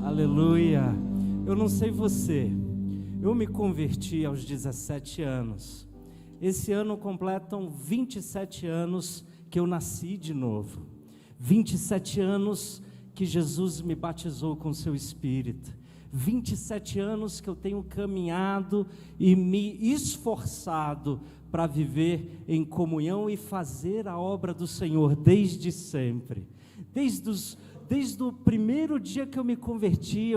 Aleluia. Eu não sei você, eu me converti aos 17 anos. Esse ano completam 27 anos que eu nasci de novo. 27 anos que Jesus me batizou com seu Espírito. 27 anos que eu tenho caminhado e me esforçado para viver em comunhão e fazer a obra do Senhor desde sempre. Desde o primeiro dia que eu me converti,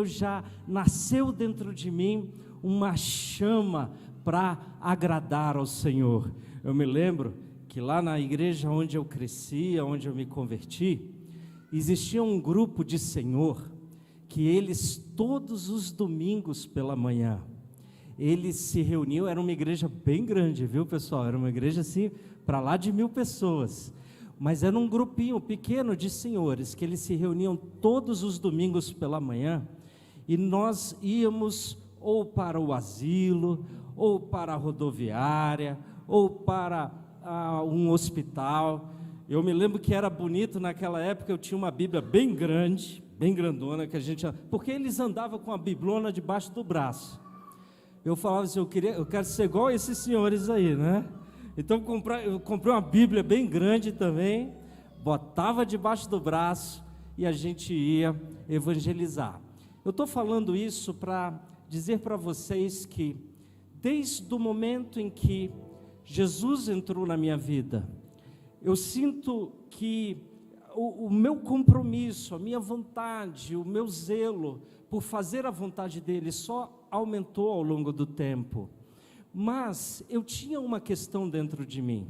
nasceu dentro de mim uma chama para agradar ao Senhor. Eu me lembro que lá na igreja onde eu cresci, onde eu me converti, existia um grupo de Senhor, que eles todos os domingos pela manhã, eles se reuniam. Era uma igreja bem grande, viu pessoal? Era uma igreja assim, para lá de 1000 pessoas. Mas era um grupinho pequeno de senhores, que eles se reuniam todos os domingos pela manhã, e nós íamos ou para o asilo, ou para a rodoviária, ou para um hospital. Eu me lembro que era bonito naquela época, eu tinha uma Bíblia bem grande, bem grandona, porque eles andavam com a biblona debaixo do braço. Eu falava assim, eu quero ser igual a esses senhores aí, né? Então eu comprei uma Bíblia bem grande também, botava debaixo do braço e a gente ia evangelizar. Eu estou falando isso para dizer para vocês que desde o momento em que Jesus entrou na minha vida, eu sinto que o meu compromisso, a minha vontade, o meu zelo por fazer a vontade dele só aumentou ao longo do tempo. Mas eu tinha uma questão dentro de mim.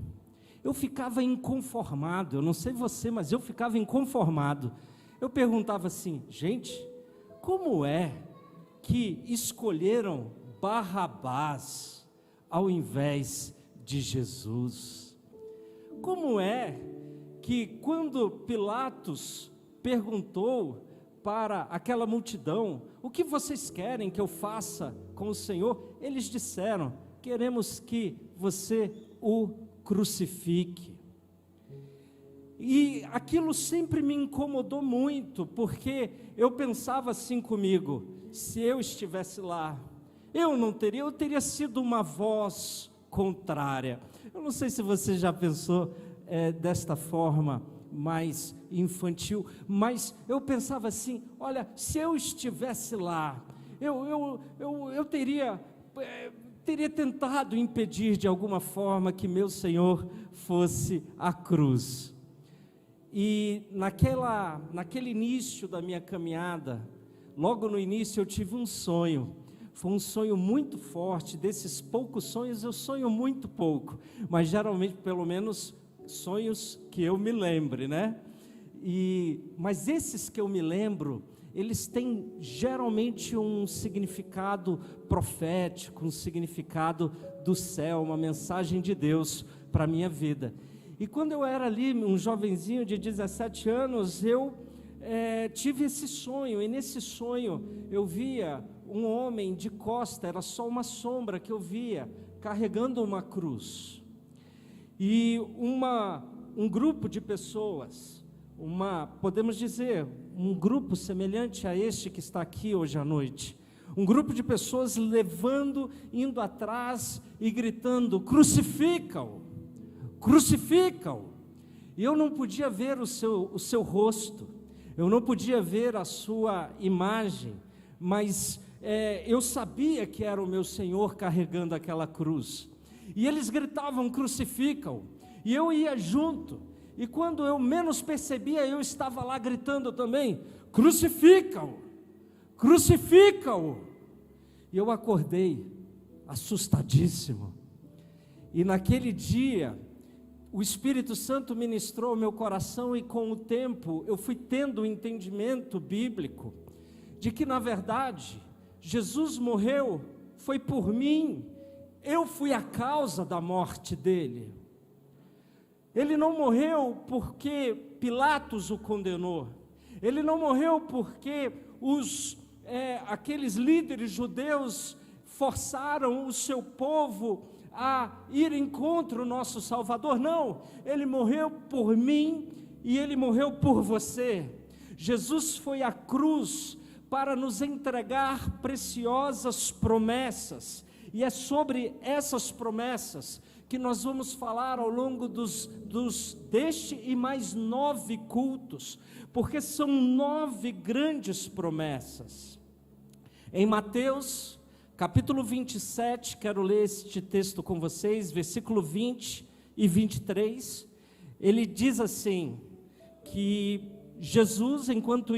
Eu ficava inconformado, eu não sei você, mas eu ficava inconformado. Eu perguntava assim, gente, como é que escolheram Barrabás ao invés de Jesus? Como é que quando Pilatos perguntou para aquela multidão, o que vocês querem que eu faça com o Senhor? Eles disseram, queremos que você o crucifique. E aquilo sempre me incomodou muito, porque eu pensava assim comigo, se eu estivesse lá, eu teria sido uma voz contrária. Eu não sei se você já pensou desta forma mais infantil, mas eu pensava assim, olha, se eu estivesse lá, eu teria tentado impedir de alguma forma que meu Senhor fosse à cruz. E naquele início da minha caminhada, logo no início eu tive um sonho. Foi um sonho muito forte. Desses poucos sonhos eu sonho muito pouco, mas geralmente pelo menos sonhos que eu me lembre, né? Mas esses que eu me lembro, eles têm geralmente um significado profético, um significado do céu, uma mensagem de Deus para a minha vida. E quando eu era ali, um jovenzinho de 17 anos, eu tive esse sonho, e nesse sonho eu via um homem de costa, era só uma sombra que eu via, carregando uma cruz. E um grupo de pessoas, podemos dizer, um grupo semelhante a este que está aqui hoje à noite, um grupo de pessoas indo atrás e gritando, crucifica-o, crucifica-o. E eu não podia ver o seu rosto, eu não podia ver a sua imagem, mas eu sabia que era o meu Senhor carregando aquela cruz. E eles gritavam, crucifica-o, e eu ia junto, e quando eu menos percebia, eu estava lá gritando também, crucifica-o, crucifica-o. E eu acordei, assustadíssimo, e naquele dia, o Espírito Santo ministrou ao meu coração, e com o tempo, eu fui tendo um entendimento bíblico, de que na verdade, Jesus morreu, foi por mim, eu fui a causa da morte dele. Ele não morreu porque Pilatos o condenou. Ele não morreu porque aqueles líderes judeus forçaram o seu povo a ir em contra o nosso Salvador. Não, ele morreu por mim e ele morreu por você. Jesus foi à cruz para nos entregar preciosas promessas, e é sobre essas promessas que nós vamos falar ao longo deste e mais 9 cultos, porque são 9 grandes promessas. Em Mateus, capítulo 27, quero ler este texto com vocês, versículo 20 e 23, ele diz assim, que Jesus, enquanto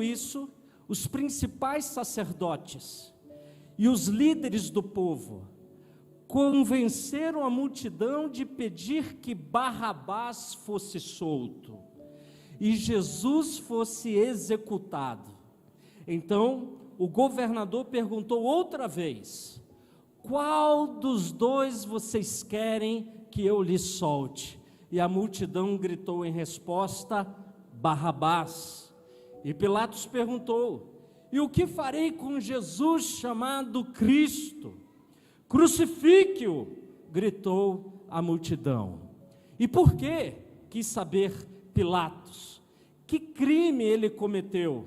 isso, os principais sacerdotes e os líderes do povo convenceram a multidão de pedir que Barrabás fosse solto e Jesus fosse executado. Então, o governador perguntou outra vez: qual dos dois vocês querem que eu lhe solte? E a multidão gritou em resposta: Barrabás. E Pilatos perguntou: e o que farei com Jesus chamado Cristo? Crucifique-o, gritou a multidão. E por quê? Quis saber Pilatos. Que crime ele cometeu?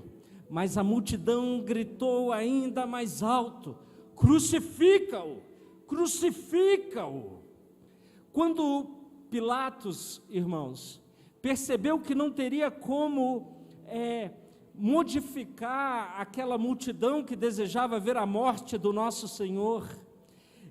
Mas a multidão gritou ainda mais alto: crucifica-o, crucifica-o. Quando Pilatos, irmãos, percebeu que não teria como modificar aquela multidão que desejava ver a morte do nosso Senhor,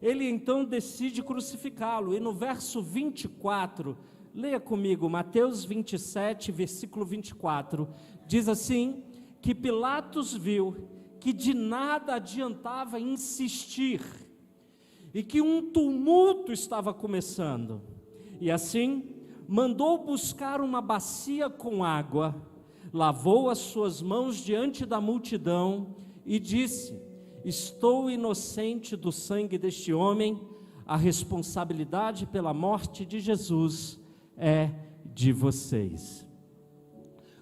ele então decide crucificá-lo. E no verso 24, leia comigo, Mateus 27, versículo 24, diz assim, que Pilatos viu que de nada adiantava insistir, e que um tumulto estava começando, e assim, mandou buscar uma bacia com água, lavou as suas mãos diante da multidão e disse: estou inocente do sangue deste homem, a responsabilidade pela morte de Jesus é de vocês.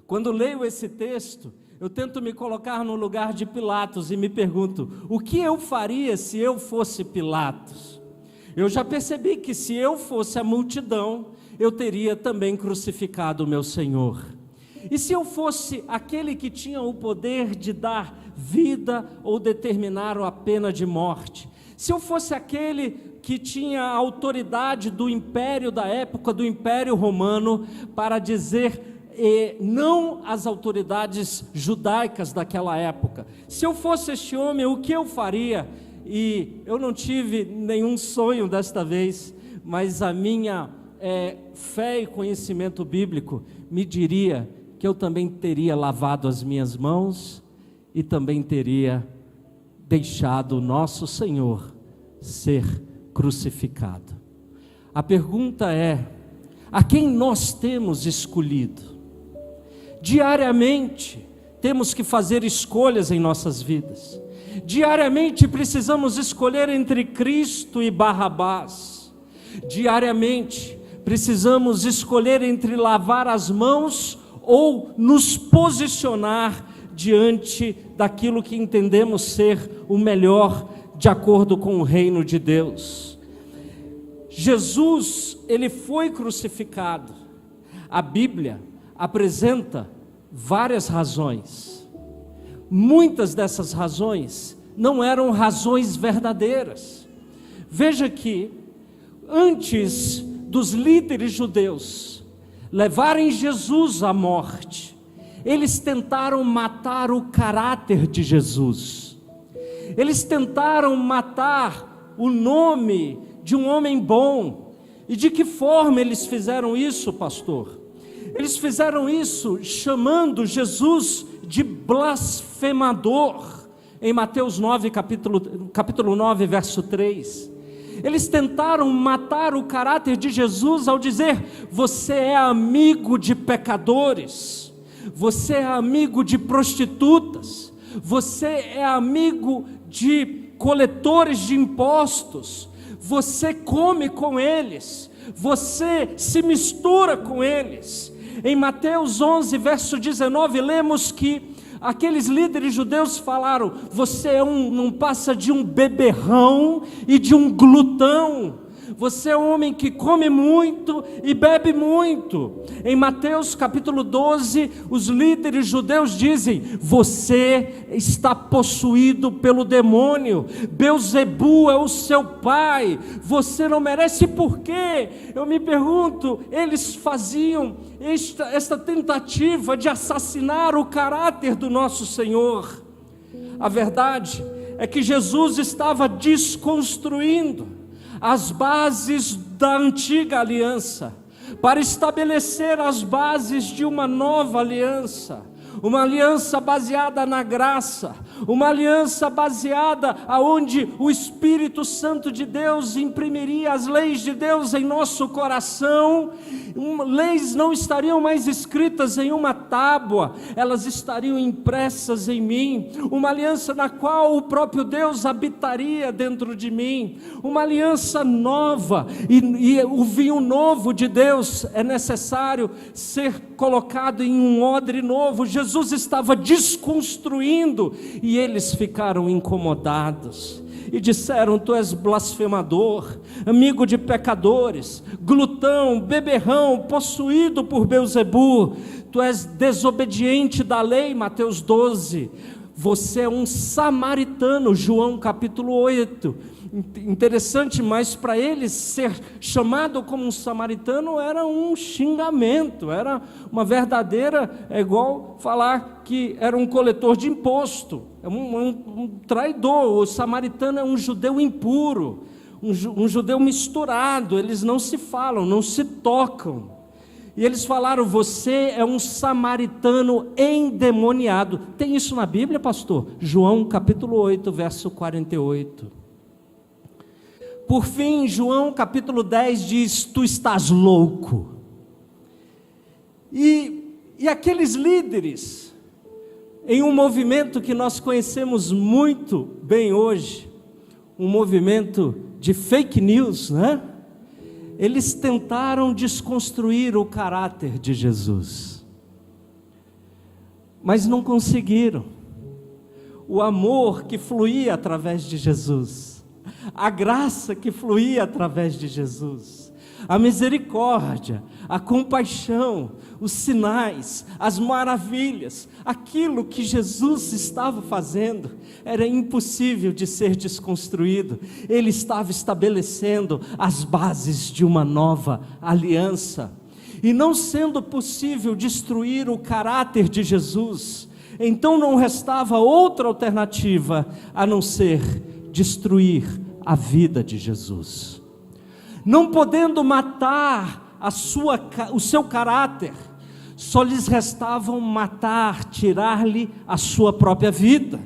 Quando leio esse texto, eu tento me colocar no lugar de Pilatos e me pergunto: o que eu faria se eu fosse Pilatos? Eu já percebi que se eu fosse a multidão, eu teria também crucificado o meu Senhor. E se eu fosse aquele que tinha o poder de dar vida ou determinar a pena de morte, se eu fosse aquele que tinha a autoridade do império da época, do Império Romano, para dizer não às autoridades judaicas daquela época, se eu fosse este homem, o que eu faria? E eu não tive nenhum sonho desta vez, mas a minha fé e conhecimento bíblico me diria que eu também teria lavado as minhas mãos e também teria deixado o nosso Senhor ser crucificado. A pergunta é: a quem nós temos escolhido? Diariamente temos que fazer escolhas em nossas vidas. Diariamente precisamos escolher entre Cristo e Barrabás. Diariamente precisamos escolher entre lavar as mãos ou nos posicionar diante daquilo que entendemos ser o melhor de acordo com o reino de Deus. Jesus, ele foi crucificado. A Bíblia apresenta várias razões. Muitas dessas razões não eram razões verdadeiras. Veja que antes dos líderes judeus levarem Jesus à morte, eles tentaram matar o caráter de Jesus. Eles tentaram matar o nome de um homem bom. E de que forma eles fizeram isso, pastor? Eles fizeram isso chamando Jesus de blasfemador, em Mateus 9, capítulo 9, verso 3. Eles tentaram matar o caráter de Jesus ao dizer: você é amigo de pecadores, você é amigo de prostitutas, você é amigo de coletores de impostos, você come com eles, você se mistura com eles. Em Mateus 11, verso 19, lemos que aqueles líderes judeus falaram: você não passa de um beberrão e de um glutão, você é um homem que come muito e bebe muito. Em Mateus capítulo 12, os líderes judeus dizem: você está possuído pelo demônio, Belzebu é o seu pai, você não merece. Por quê? Eu me pergunto, eles faziam esta tentativa de assassinar o caráter do nosso Senhor. A verdade é que Jesus estava desconstruindo as bases da antiga aliança, para estabelecer as bases de uma nova aliança, uma aliança baseada na graça, uma aliança baseada aonde o Espírito Santo de Deus imprimiria as leis de Deus em nosso coração. Leis não estariam mais escritas em uma tábua, elas estariam impressas em mim, uma aliança na qual o próprio Deus habitaria dentro de mim, uma aliança nova, e o vinho novo de Deus é necessário ser colocado em um odre novo. Jesus estava desconstruindo, e eles ficaram incomodados e disseram: tu és blasfemador, amigo de pecadores, glutão, beberrão, possuído por Belzebu, tu és desobediente da lei, Mateus 12, você é um samaritano, João capítulo 8, interessante, mas para eles ser chamado como um samaritano era um xingamento, era uma verdadeira, é igual falar que era um coletor de imposto, é um traidor. O samaritano é um judeu impuro, um judeu misturado, eles não se falam, não se tocam, e eles falaram: você é um samaritano endemoniado. Tem isso na Bíblia, pastor? João capítulo 8, verso 48. Por fim, João capítulo 10 diz: tu estás louco. E aqueles líderes, em um movimento que nós conhecemos muito bem hoje, um movimento de fake news, né? Eles tentaram desconstruir o caráter de Jesus, mas não conseguiram. O amor que fluía através de Jesus, a graça que fluía através de Jesus, a misericórdia, a compaixão, os sinais, as maravilhas, aquilo que Jesus estava fazendo, era impossível de ser desconstruído. Ele estava estabelecendo as bases de uma nova aliança, e não sendo possível destruir o caráter de Jesus, então não restava outra alternativa a não ser destruir a vida de Jesus. Não podendo matar o seu caráter, só lhes restavam matar, tirar-lhe a sua própria vida.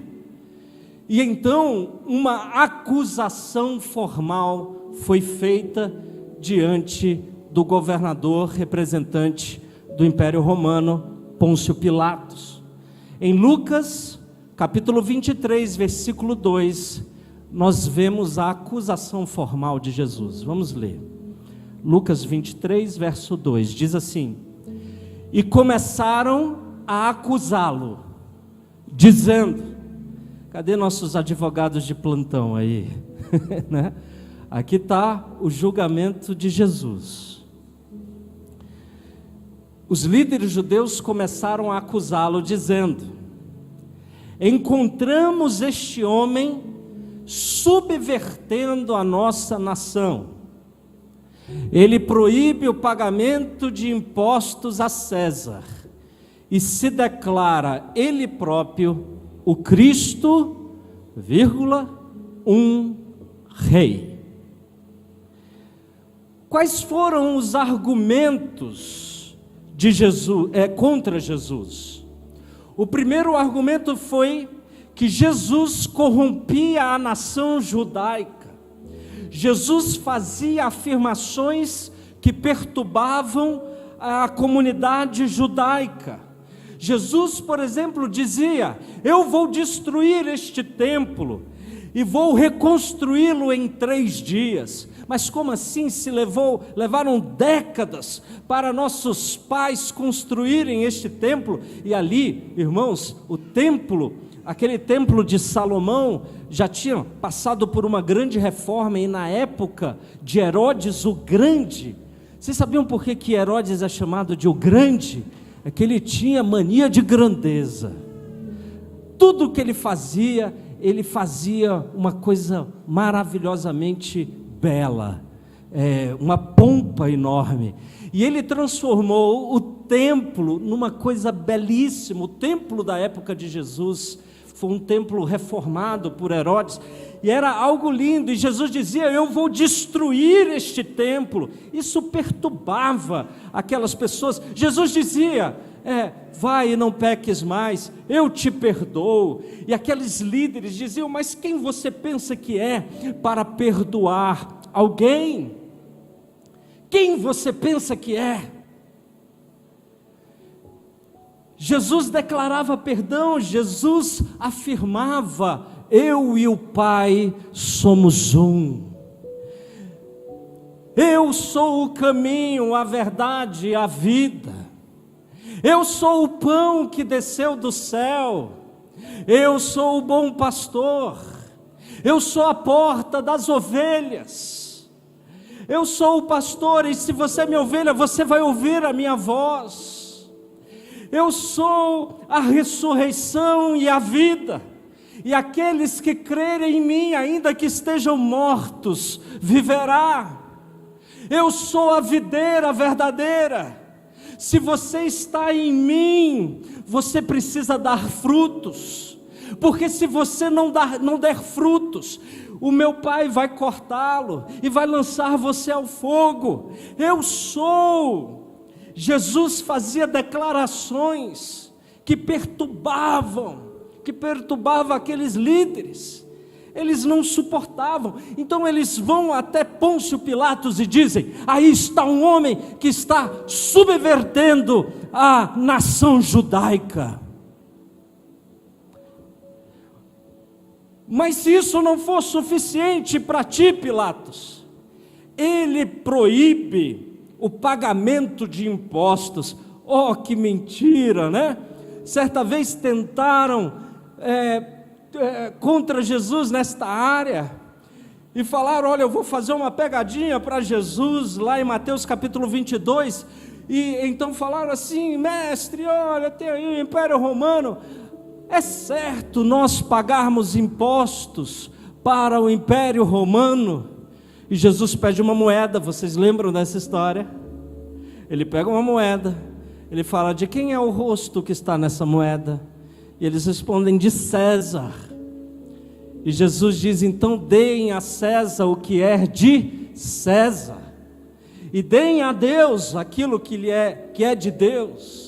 E então uma acusação formal foi feita diante do governador representante do Império Romano, Pôncio Pilatos. Em Lucas capítulo 23, versículo 2, nós vemos a acusação formal de Jesus. Vamos ler. Lucas 23, verso 2, diz assim: e começaram a acusá-lo, dizendo, cadê nossos advogados de plantão aí? Né? Aqui está o julgamento de Jesus. Os líderes judeus começaram a acusá-lo, dizendo: encontramos este homem subvertendo a nossa nação. Ele proíbe o pagamento de impostos a César e se declara ele próprio o Cristo, um rei. Quais foram os argumentos de Jesus contra Jesus? O primeiro argumento foi que Jesus corrompia a nação judaica. Jesus fazia afirmações que perturbavam a comunidade judaica. Jesus, por exemplo, dizia: eu vou destruir este templo, e vou reconstruí-lo em 3 dias. Mas como assim? Levaram décadas para nossos pais construírem este templo. E ali, irmãos, o templo, aquele templo de Salomão, já tinha passado por uma grande reforma. E na época de Herodes o Grande, vocês sabiam por que Herodes é chamado de o Grande? É que ele tinha mania de grandeza. Tudo que ele fazia uma coisa maravilhosamente bela, uma pompa enorme. E ele transformou o templo numa coisa belíssima. O templo da época de Jesus foi um templo reformado por Herodes, e era algo lindo. E Jesus dizia: eu vou destruir este templo. Isso perturbava aquelas pessoas. Jesus dizia: vai e não peques mais, eu te perdoo. E aqueles líderes diziam: mas quem você pensa que é para perdoar alguém? Quem você pensa que é? Jesus declarava perdão, Jesus afirmava: eu e o Pai somos um. Eu sou o caminho, a verdade e a vida. Eu sou o pão que desceu do céu. Eu sou o bom pastor. Eu sou a porta das ovelhas. Eu sou o pastor, e se você é minha ovelha, você vai ouvir a minha voz. Eu sou a ressurreição e a vida, e aqueles que crerem em mim, ainda que estejam mortos, viverá. Eu sou a videira verdadeira. Se você está em mim, você precisa dar frutos, porque se você não der frutos, o meu Pai vai cortá-lo e vai lançar você ao fogo. Eu sou. Jesus fazia declarações que perturbavam aqueles líderes. Eles não suportavam. Então eles vão até Pôncio Pilatos e dizem: aí está um homem que está subvertendo a nação judaica. Mas se isso não for suficiente para ti, Pilatos, ele proíbe o pagamento de impostos. Oh, que mentira, né? Certa vez tentaram contra Jesus nesta área, e falaram: olha, eu vou fazer uma pegadinha para Jesus, lá em Mateus capítulo 22, e então falaram assim: mestre, olha, tem aí o Império Romano, é certo nós pagarmos impostos para o Império Romano? E Jesus pede uma moeda. Vocês lembram dessa história? Ele pega uma moeda, ele fala: de quem é o rosto que está nessa moeda? E eles respondem: de César. E Jesus diz: então deem a César o que é de César, e deem a Deus aquilo que é de Deus.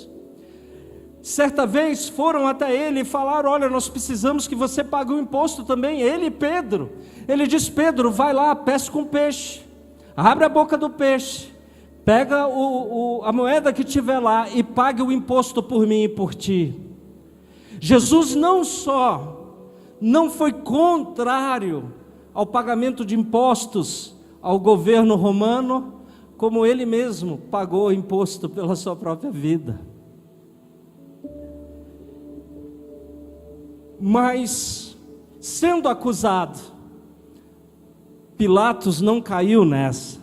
Certa vez foram até ele e falaram: olha, nós precisamos que você pague o imposto também. Ele e Pedro. Ele diz: Pedro, vai lá, pesca um peixe, abre a boca do peixe, pega a moeda que tiver lá e pague o imposto por mim e por ti. Jesus não só não foi contrário ao pagamento de impostos ao governo romano, como ele mesmo pagou imposto pela sua própria vida. Mas, sendo acusado, Pilatos não caiu nessa.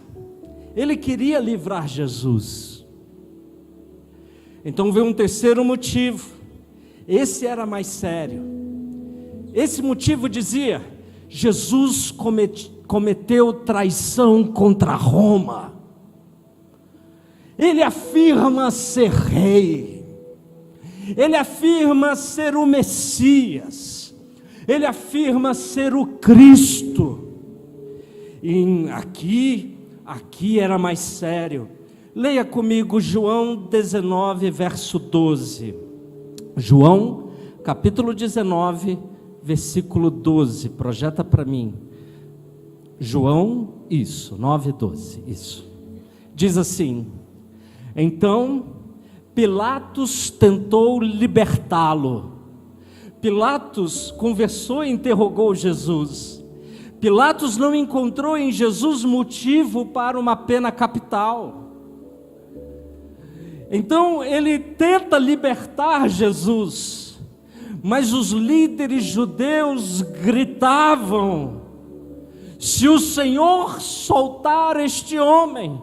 Ele queria livrar Jesus. Então veio um terceiro motivo. Esse era mais sério. Esse motivo dizia: Jesus cometeu traição contra Roma. Ele afirma ser rei. Ele afirma ser o Messias. Ele afirma ser o Cristo. E aqui era mais sério. Leia comigo João 19, verso 12. João, capítulo 19, versículo 12. Projeta para mim. João, 9, 12. Isso. Diz assim: então Pilatos tentou libertá-lo. Pilatos conversou e interrogou Jesus. Pilatos não encontrou em Jesus motivo para uma pena capital. Então ele tenta libertar Jesus, mas os líderes judeus gritavam: se o Senhor soltar este homem,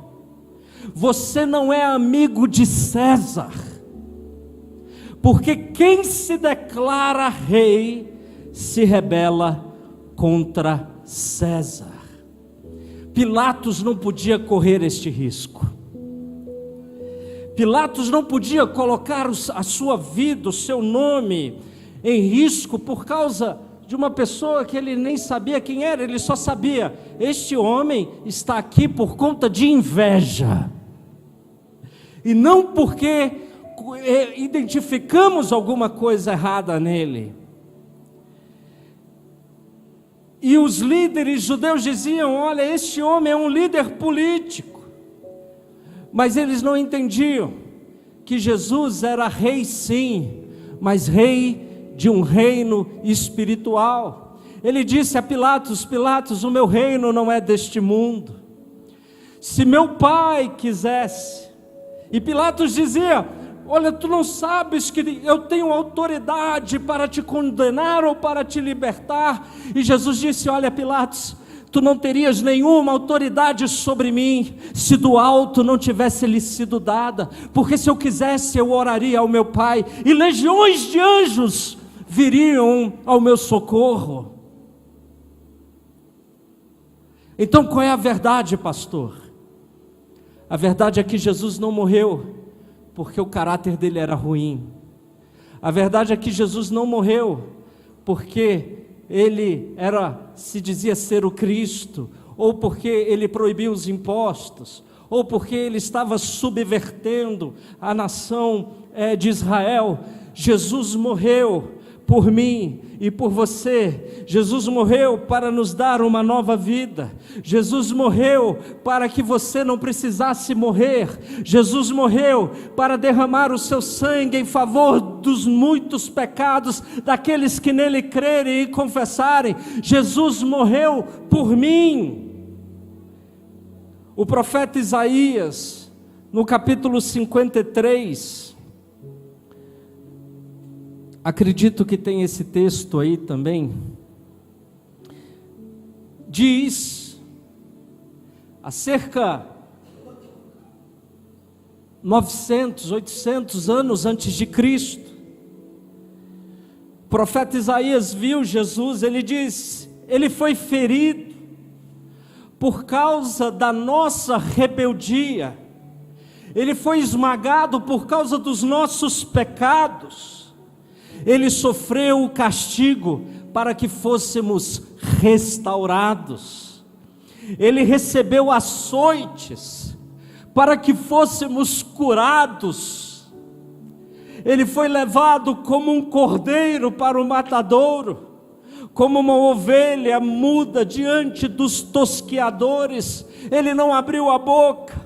você não é amigo de César, porque quem se declara rei se rebela contra César. Pilatos não podia correr este risco. Pilatos não podia colocar a sua vida, o seu nome em risco por causa de uma pessoa que ele nem sabia quem era. Ele só sabia: este homem está aqui por conta de inveja, e não porque identificamos alguma coisa errada nele. E os líderes judeus diziam: olha, este homem é um líder político. Mas eles não entendiam que Jesus era rei sim, mas rei de um reino espiritual. Ele disse a Pilatos: Pilatos, o meu reino não é deste mundo. Se meu pai quisesse. E Pilatos dizia: olha, tu não sabes que eu tenho autoridade para te condenar ou para te libertar? E Jesus disse: olha, Pilatos, tu não terias nenhuma autoridade sobre mim se do alto não tivesse lhe sido dada, porque se eu quisesse eu oraria ao meu Pai e legiões de anjos viriam ao meu socorro. Então qual é a verdade, pastor? A verdade é que Jesus não morreu porque o caráter dele era ruim. A verdade é que Jesus não morreu porque ele se dizia ser o Cristo, ou porque ele proibiu os impostos, ou porque ele estava subvertendo a nação de Israel. Jesus morreu por mim e por você. Jesus morreu para nos dar uma nova vida. Jesus morreu para que você não precisasse morrer. Jesus morreu para derramar o seu sangue em favor dos muitos pecados daqueles que nele crerem e confessarem. Jesus morreu por mim. O profeta Isaías, no capítulo 53, acredito que tem esse texto aí também, diz, há cerca 900, 800 anos antes de Cristo, o profeta Isaías viu Jesus. Ele diz: ele foi ferido por causa da nossa rebeldia, ele foi esmagado por causa dos nossos pecados, ele sofreu o castigo para que fôssemos restaurados, ele recebeu açoites para que fôssemos curados, ele foi levado como um cordeiro para o matadouro, como uma ovelha muda diante dos tosqueadores. Ele não abriu a boca,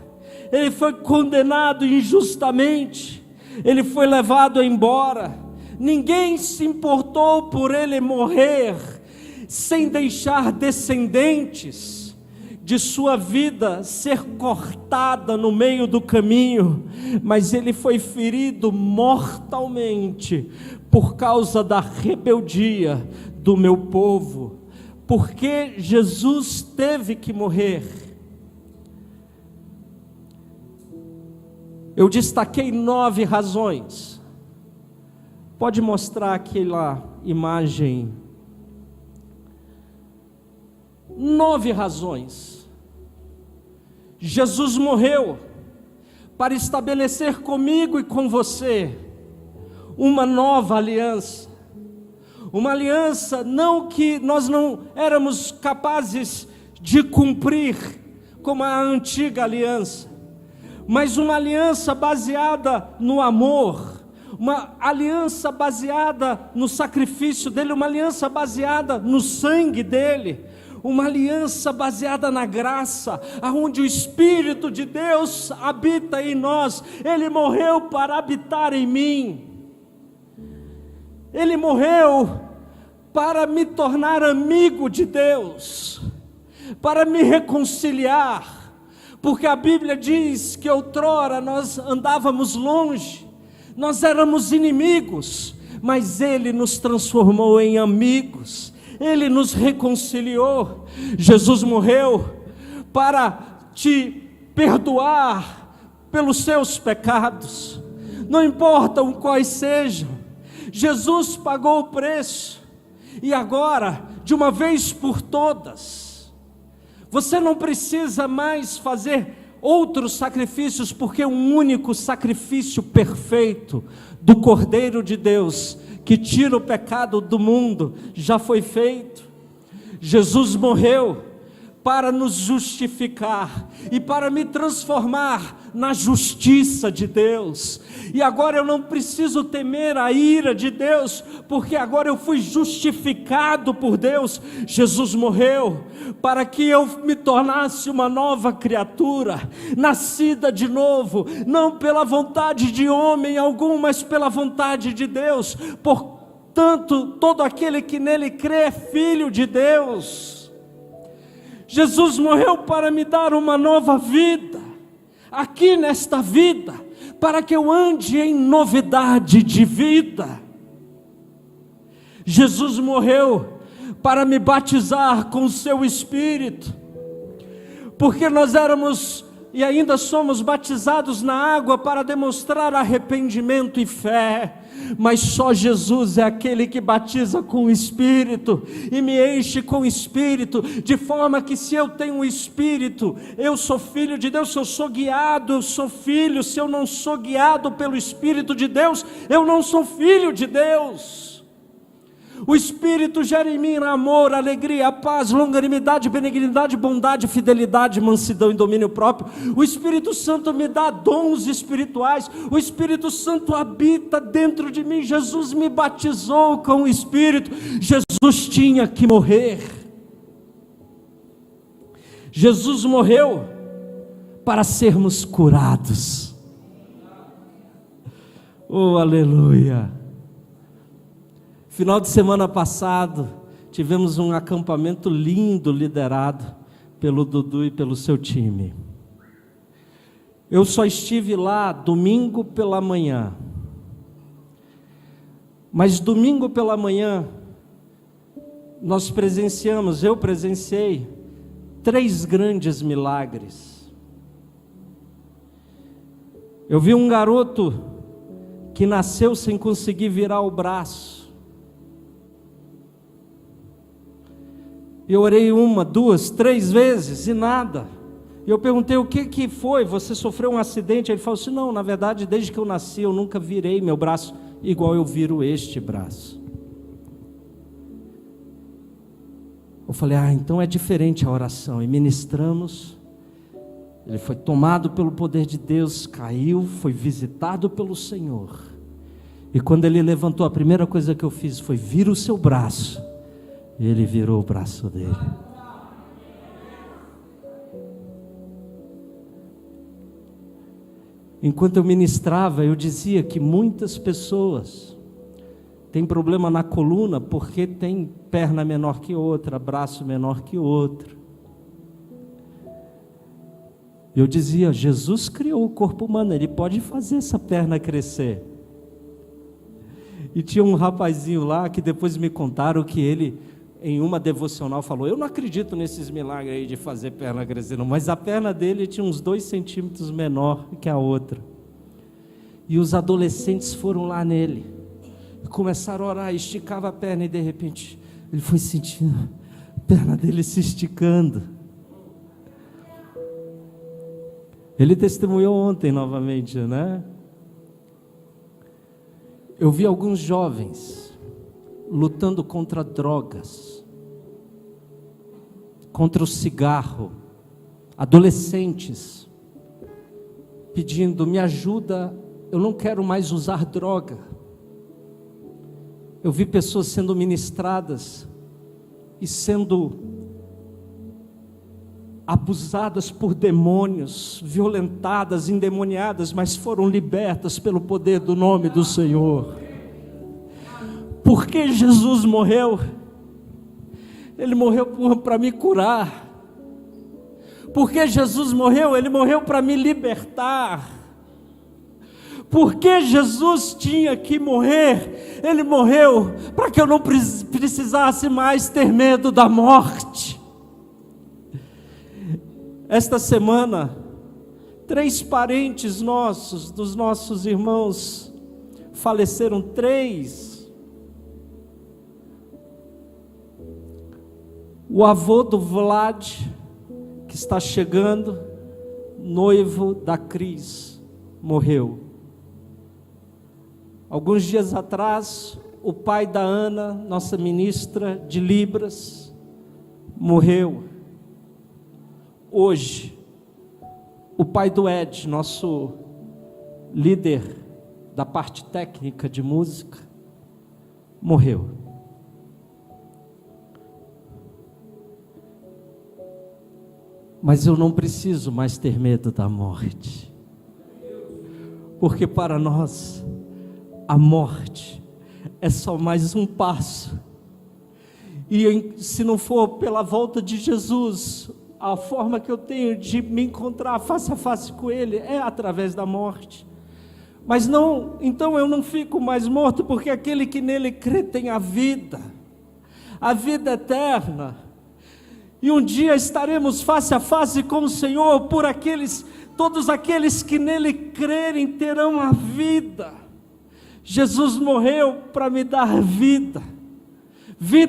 ele foi condenado injustamente, ele foi levado embora. Ninguém se importou por ele morrer sem deixar descendentes, de sua vida ser cortada no meio do caminho, mas ele foi ferido mortalmente por causa da rebeldia do meu povo. Porque Jesus teve que morrer? Eu destaquei 9 razões. Pode mostrar aquela imagem. 9 razões. Jesus morreu para estabelecer comigo e com você uma nova aliança. Uma aliança não que nós não éramos capazes de cumprir como a antiga aliança, mas uma aliança baseada no amor, uma aliança baseada no sacrifício dele, uma aliança baseada no sangue dele, uma aliança baseada na graça, aonde o Espírito de Deus habita em nós. Ele morreu para habitar em mim. Ele morreu para me tornar amigo de Deus, para me reconciliar, porque a Bíblia diz que outrora nós andávamos longe, nós éramos inimigos, mas Ele nos transformou em amigos, Ele nos reconciliou. Jesus morreu para te perdoar pelos seus pecados, não importam quais sejam. Jesus pagou o preço, e agora, de uma vez por todas, você não precisa mais fazer outros sacrifícios, porque um único sacrifício perfeito do Cordeiro de Deus, que tira o pecado do mundo, já foi feito. Jesus morreu para nos justificar e para me transformar na justiça de Deus, e agora eu não preciso temer a ira de Deus, porque agora eu fui justificado por Deus. Jesus morreu para que eu me tornasse uma nova criatura, nascida de novo, não pela vontade de homem algum, mas pela vontade de Deus. Portanto, todo aquele que nele crê é filho de Deus. Jesus morreu para me dar uma nova vida, aqui nesta vida, para que eu ande em novidade de vida. Jesus morreu para me batizar com o seu Espírito, porque nós éramos e ainda somos batizados na água para demonstrar arrependimento e fé, mas só Jesus é aquele que batiza com o Espírito e me enche com o Espírito, de forma que se eu tenho o Espírito, eu sou filho de Deus. Se eu sou guiado, eu sou filho. Se eu não sou guiado pelo Espírito de Deus, eu não sou filho de Deus. O Espírito gera em mim amor, alegria, paz, longanimidade, benignidade, bondade, fidelidade, mansidão e domínio próprio. O Espírito Santo me dá dons espirituais. O Espírito Santo habita dentro de mim. Jesus me batizou com o Espírito. Jesus tinha que morrer. Jesus morreu para sermos curados. Oh, aleluia! Final de semana passado, tivemos um acampamento lindo, liderado pelo Dudu e pelo seu time. Eu só estive lá domingo pela manhã. Mas domingo pela manhã, eu presenciei 3 grandes milagres. Eu vi um garoto que nasceu sem conseguir virar o braço. Eu orei 1, 2, 3 vezes e nada. Eu perguntei: o que foi? Você sofreu um acidente? Ele falou assim: não, na verdade, desde que eu nasci, eu nunca virei meu braço igual eu viro este braço. Eu falei: então é diferente a oração. E ministramos. Ele foi tomado pelo poder de Deus, caiu, foi visitado pelo Senhor. E quando ele levantou, a primeira coisa que eu fiz foi: vira o seu braço. Ele virou o braço dele. Enquanto eu ministrava, eu dizia que muitas pessoas têm problema na coluna porque tem perna menor que outra, braço menor que outro. Eu dizia: Jesus criou o corpo humano, Ele pode fazer essa perna crescer. E tinha um rapazinho lá que depois me contaram que ele, em uma devocional, falou: eu não acredito nesses milagres aí de fazer perna crescer, não, mas a perna dele tinha uns 2 centímetros menor que a outra. E os adolescentes foram lá nele e começaram a orar, esticava a perna, e de repente ele foi sentindo a perna dele se esticando. Ele testemunhou ontem novamente, né? Eu vi alguns jovens lutando contra drogas, contra o cigarro, adolescentes pedindo: me ajuda, eu não quero mais usar droga. Eu vi pessoas sendo ministradas e sendo abusadas por demônios, violentadas, endemoniadas, mas foram libertas pelo poder do nome do Senhor. Por que Jesus morreu? Ele morreu para me curar. Por que Jesus morreu? Ele morreu para me libertar. Por que Jesus tinha que morrer? Ele morreu para que eu não precisasse mais ter medo da morte. Esta semana, 3 parentes nossos, dos nossos irmãos, faleceram. 3. O avô do Vlad, que está chegando, noivo da Cris, morreu. Alguns dias atrás, o pai da Ana, nossa ministra de Libras, morreu. Hoje, o pai do Ed, nosso líder da parte técnica de música, morreu. Mas eu não preciso mais ter medo da morte, porque para nós a morte é só mais um passo, e se não for pela volta de Jesus, a forma que eu tenho de me encontrar face a face com Ele é através da morte. Mas não, então eu não fico mais morto, porque aquele que nele crê tem a vida eterna. E um dia estaremos face a face com o Senhor, todos aqueles que nele crerem terão a vida. Jesus morreu para me dar vida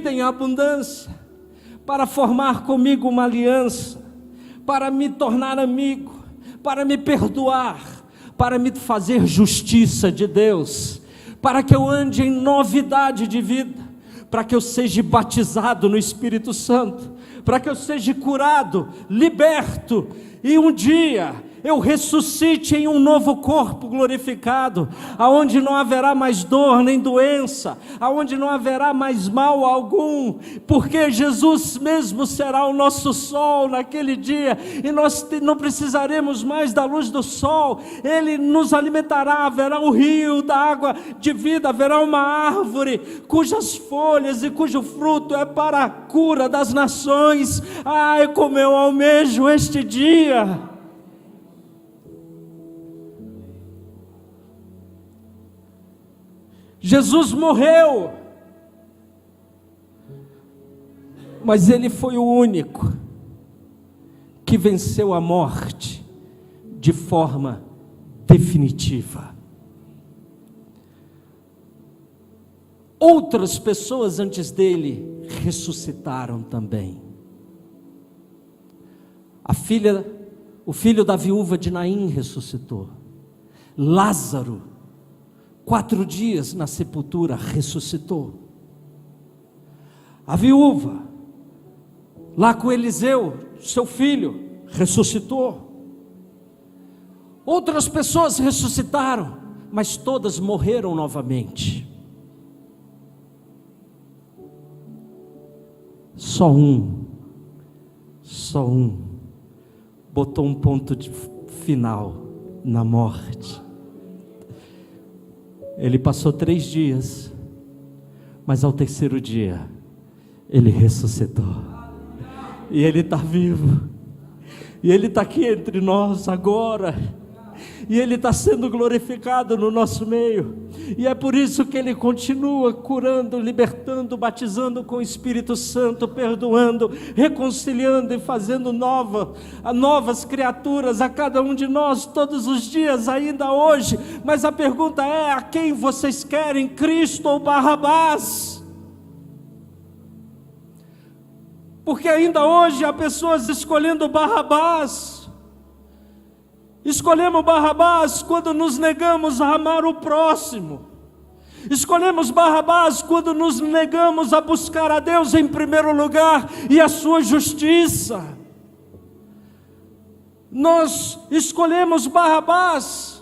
em abundância, para formar comigo uma aliança, para me tornar amigo, para me perdoar, para me fazer justiça de Deus, para que eu ande em novidade de vida, para que eu seja batizado no Espírito Santo, para que eu seja curado, liberto, e um dia eu ressuscite em um novo corpo glorificado, aonde não haverá mais dor nem doença, aonde não haverá mais mal algum, porque Jesus mesmo será o nosso sol naquele dia, e nós não precisaremos mais da luz do sol. Ele nos alimentará, haverá o rio da água de vida, haverá uma árvore cujas folhas e cujo fruto é para a cura das nações. Ai, como eu almejo este dia! Jesus morreu, mas Ele foi o único que venceu a morte de forma definitiva. Outras pessoas antes dele ressuscitaram também. O filho da viúva de Naim ressuscitou. Lázaro, 4 dias na sepultura, ressuscitou. A viúva, lá com Eliseu, seu filho, ressuscitou. Outras pessoas ressuscitaram, mas todas morreram novamente. Só um botou um ponto de final na morte. Ele passou 3 dias, mas ao 3º dia, ele ressuscitou. E ele está vivo. E ele está aqui entre nós agora. E ele está sendo glorificado no nosso meio. E é por isso que ele continua curando, libertando, batizando com o Espírito Santo, perdoando, reconciliando e fazendo novas criaturas a cada um de nós, todos os dias, ainda hoje. Mas a pergunta é: a quem vocês querem, Cristo ou Barrabás? Porque ainda hoje há pessoas escolhendo Barrabás. Escolhemos Barrabás quando nos negamos a amar o próximo. Escolhemos Barrabás quando nos negamos a buscar a Deus em primeiro lugar e a sua justiça. Nós escolhemos Barrabás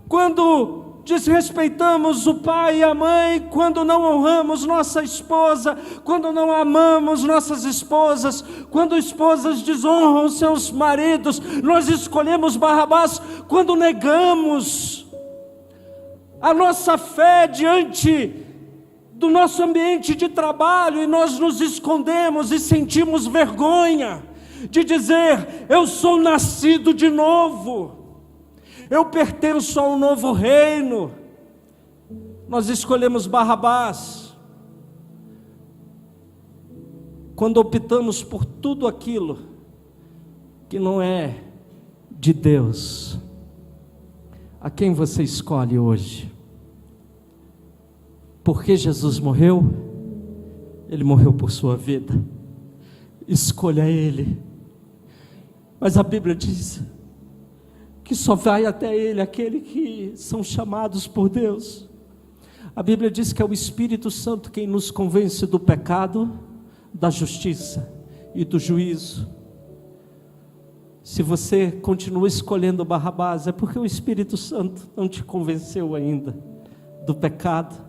quando desrespeitamos o pai e a mãe, quando não honramos nossa esposa, quando não amamos nossas esposas, quando esposas desonram seus maridos. Nós escolhemos Barrabás quando negamos a nossa fé diante do nosso ambiente de trabalho, e nós nos escondemos e sentimos vergonha de dizer: eu sou nascido de novo, eu pertenço a um novo reino. Nós escolhemos Barrabás quando optamos por tudo aquilo que não é de Deus. A quem você escolhe hoje? Porque Jesus morreu? Ele morreu por sua vida. Escolha Ele. Mas a Bíblia diz que só vai até Ele aquele que são chamados por Deus. A Bíblia diz que é o Espírito Santo quem nos convence do pecado, da justiça e do juízo. Se você continua escolhendo Barrabás, é porque o Espírito Santo não te convenceu ainda do pecado.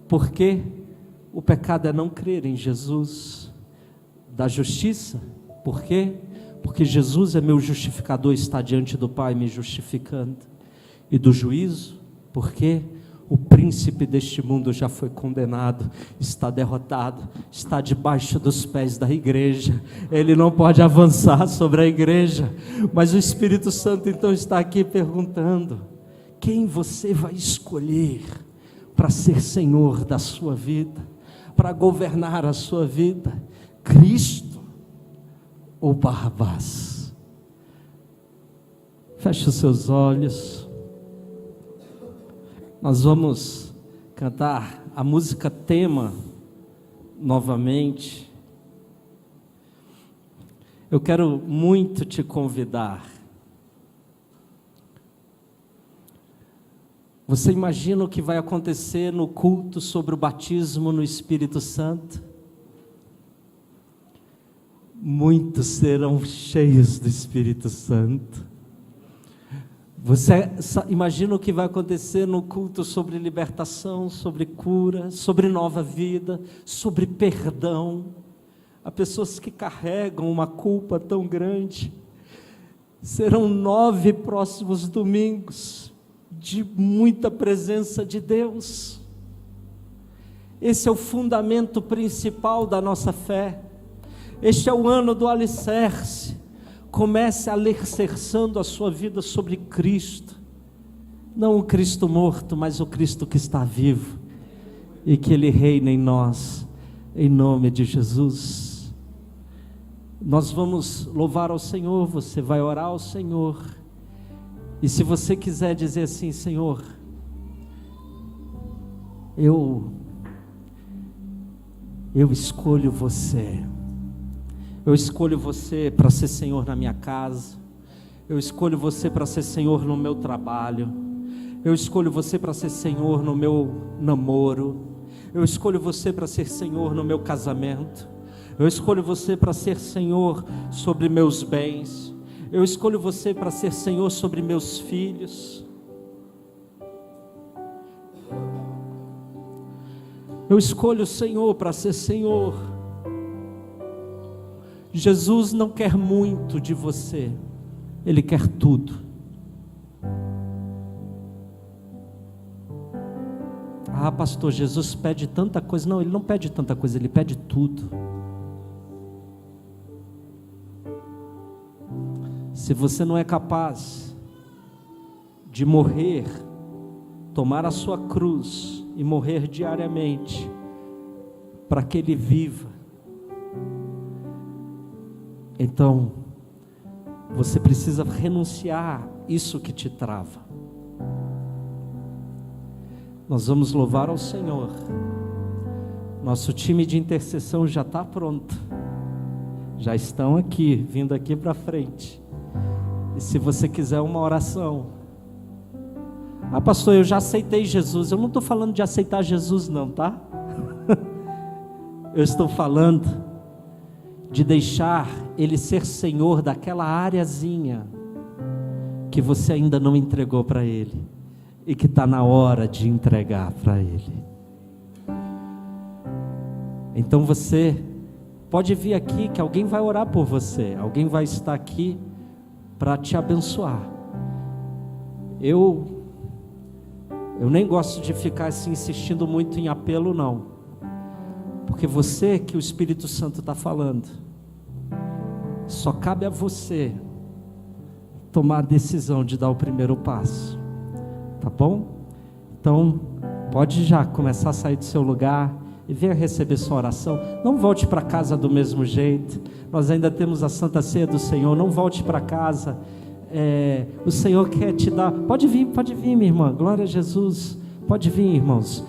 Porque o pecado é não crer em Jesus. Da justiça, por quê? Porque Jesus é meu justificador, está diante do Pai me justificando. E do juízo, porque o príncipe deste mundo já foi condenado, está derrotado, está debaixo dos pés da igreja, ele não pode avançar sobre a igreja. Mas o Espírito Santo então está aqui perguntando: quem você vai escolher para ser Senhor da sua vida, para governar a sua vida? Cristo ou Barrabás? Feche os seus olhos. Nós vamos cantar a música tema novamente. Eu quero muito te convidar. Você imagina o que vai acontecer no culto sobre o batismo no Espírito Santo? Muitos serão cheios do Espírito Santo. Você imagina o que vai acontecer no culto sobre libertação, sobre cura, sobre nova vida, sobre perdão? Há pessoas que carregam uma culpa tão grande. Serão 9 próximos domingos de muita presença de Deus. Esse é o fundamento principal da nossa fé. Este é o ano do alicerce. Comece alicerçando a sua vida sobre Cristo, não o Cristo morto, mas o Cristo que está vivo, e que Ele reina em nós, em nome de Jesus. Nós vamos louvar ao Senhor, você vai orar ao Senhor, e se você quiser dizer assim: Senhor, eu escolho você. Eu escolho você para ser Senhor na minha casa. Eu escolho você para ser Senhor no meu trabalho. Eu escolho você para ser Senhor no meu namoro. Eu escolho você para ser Senhor no meu casamento. Eu escolho você para ser Senhor sobre meus bens. Eu escolho você para ser Senhor sobre meus filhos. Eu escolho o Senhor para ser Senhor. Jesus não quer muito de você, Ele quer tudo. Ah, pastor, Jesus pede tanta coisa. Não, Ele não pede tanta coisa, Ele pede tudo. Se você não é capaz de morrer, tomar a sua cruz e morrer diariamente, para que Ele viva, então você precisa renunciar isso que te trava. Nós vamos louvar ao Senhor. Nosso time de intercessão já está pronto. Já estão aqui, vindo aqui para frente. E se você quiser uma oração: ah, pastor, eu já aceitei Jesus. Eu não estou falando de aceitar Jesus não, tá? Eu estou falando de deixar Ele ser Senhor daquela areazinha que você ainda não entregou para Ele, e que está na hora de entregar para Ele. Então você pode vir aqui, que alguém vai orar por você, alguém vai estar aqui para te abençoar. Eu Eu nem gosto de ficar assim insistindo muito em apelo, não, porque você que o Espírito Santo está falando, só cabe a você tomar a decisão de dar o primeiro passo, tá bom? Então, pode já começar a sair do seu lugar e venha receber sua oração. Não volte para casa do mesmo jeito, nós ainda temos a Santa Ceia do Senhor. Não volte para casa, o Senhor quer te dar. Pode vir, minha irmã, glória a Jesus. Pode vir, irmãos,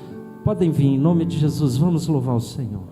podem vir, em nome de Jesus, vamos louvar o Senhor.